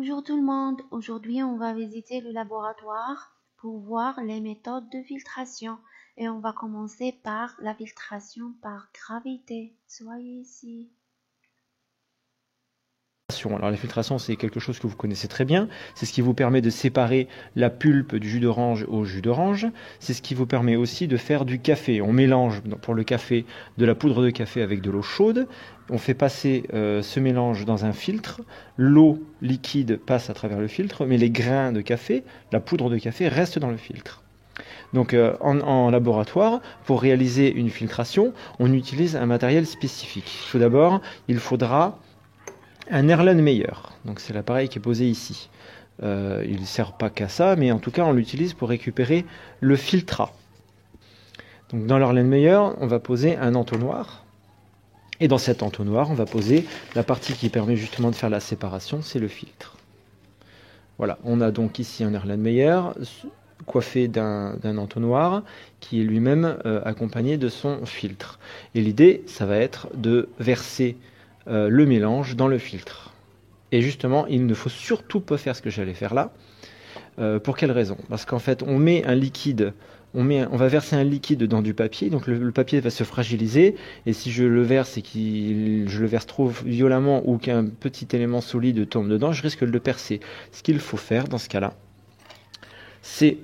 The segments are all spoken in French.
Bonjour tout le monde, aujourd'hui on va visiter le laboratoire pour voir les méthodes de filtration et on va commencer par la filtration par gravité. Soyez ici. Alors la filtration, c'est quelque chose que vous connaissez très bien. C'est ce qui vous permet de séparer la pulpe du jus d'orange au jus d'orange. C'est ce qui vous permet aussi de faire du café. On mélange pour le café de la poudre de café avec de l'eau chaude. On fait passer ce mélange dans un filtre. L'eau liquide passe à travers le filtre, mais les grains de café, la poudre de café, restent dans le filtre. Donc en laboratoire, pour réaliser une filtration, on utilise un matériel spécifique. Tout d'abord, il faudra un Erlenmeyer, donc c'est l'appareil qui est posé ici. Il ne sert pas qu'à ça, mais en tout cas on l'utilise pour récupérer le filtrat. Donc dans l'Erlenmeyer, on va poser un entonnoir, et dans cet entonnoir, on va poser la partie qui permet justement de faire la séparation, c'est le filtre. Voilà, on a donc ici un Erlenmeyer coiffé d'un entonnoir qui est lui-même accompagné de son filtre. Et l'idée, ça va être de verser le mélange dans le filtre. Et justement, il ne faut surtout pas faire ce que j'allais faire là. Pour quelle raison? Parce qu'en fait, on met un liquide, on va verser un liquide dans du papier, donc le papier va se fragiliser, et si je le verse et que je le verse trop violemment ou qu'un petit élément solide tombe dedans, je risque de le percer. Ce qu'il faut faire dans ce cas-là, c'est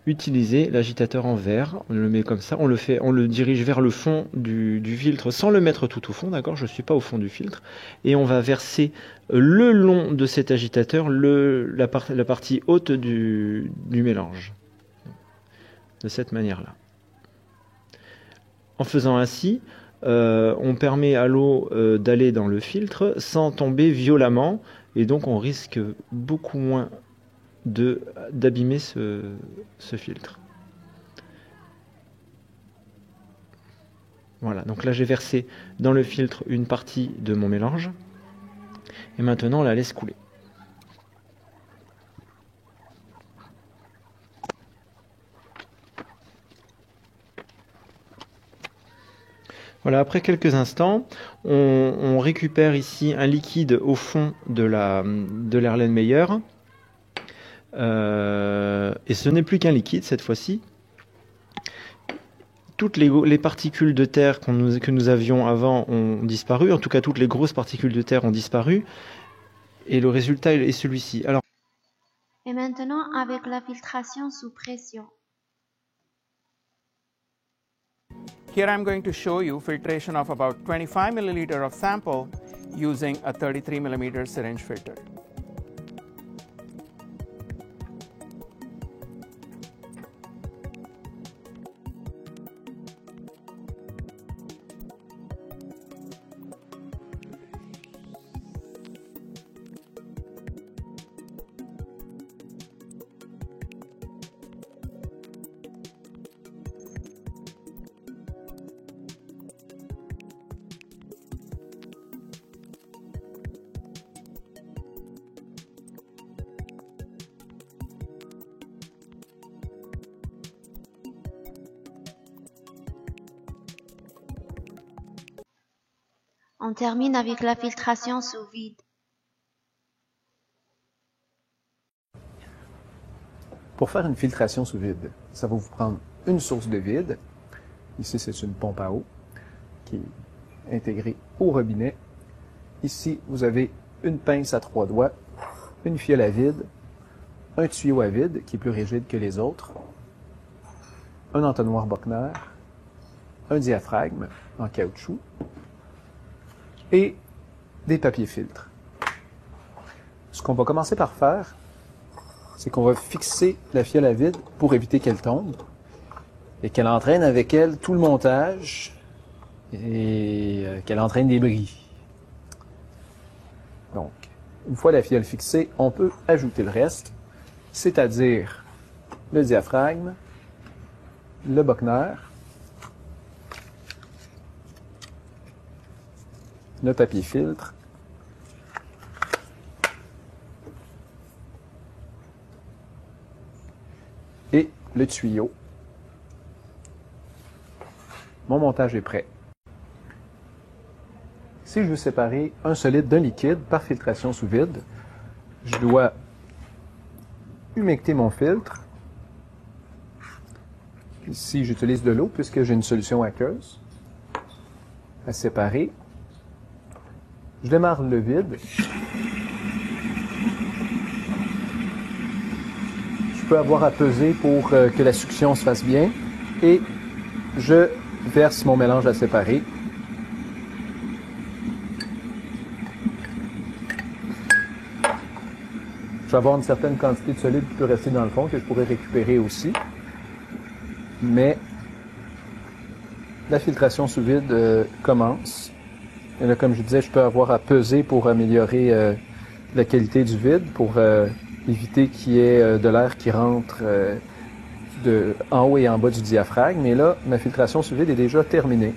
utiliser l'agitateur en verre, on le met comme ça, on le dirige vers le fond du filtre sans le mettre tout au fond, d'accord? Je ne suis pas au fond du filtre, et on va verser le long de cet agitateur la partie haute du mélange, de cette manière-là. En faisant ainsi, on permet à l'eau d'aller dans le filtre sans tomber violemment, et donc on risque beaucoup moins d'abîmer ce filtre. Voilà, donc là j'ai versé dans le filtre une partie de mon mélange et maintenant on la laisse couler. Voilà, après quelques instants, on récupère ici un liquide au fond de l'Erlenmeyer. Et ce n'est plus qu'un liquide cette fois-ci. Toutes les particules de terre que nous avions avant ont disparu, en tout cas toutes les grosses particules de terre ont disparu, et le résultat est celui-ci. Alors, Et maintenant avec la filtration sous pression. Here I'm going to show you filtration of about 25 milliliter of sample using a 33 millimeter syringe filter. On termine avec la filtration sous vide. Pour faire une filtration sous vide, ça va vous prendre une source de vide. Ici, c'est une pompe à eau qui est intégrée au robinet. Ici, vous avez une pince à 3 doigts, une fiole à vide, un tuyau à vide qui est plus rigide que les autres, un entonnoir Bochner, un diaphragme en caoutchouc et des papiers filtres. Ce qu'on va commencer par faire, c'est qu'on va fixer la fiole à vide pour éviter qu'elle tombe et qu'elle entraîne avec elle tout le montage et qu'elle entraîne des bris. Donc, une fois la fiole fixée, on peut ajouter le reste, c'est-à-dire le diaphragme, le Bochner, le papier filtre, et le tuyau. Mon montage est prêt. Si je veux séparer un solide d'un liquide par filtration sous vide, je dois humecter mon filtre. Ici, j'utilise de l'eau puisque j'ai une solution aqueuse à séparer. Je démarre le vide. Je peux avoir à peser pour que la succion se fasse bien et je verse mon mélange à séparer. Je vais avoir une certaine quantité de solide qui peut rester dans le fond, que je pourrais récupérer aussi. Mais la filtration sous vide commence. Et là, comme je disais, je peux avoir à peser pour améliorer la qualité du vide, pour éviter qu'il y ait de l'air qui rentre en haut et en bas du diaphragme. Mais là, ma filtration sous vide est déjà terminée.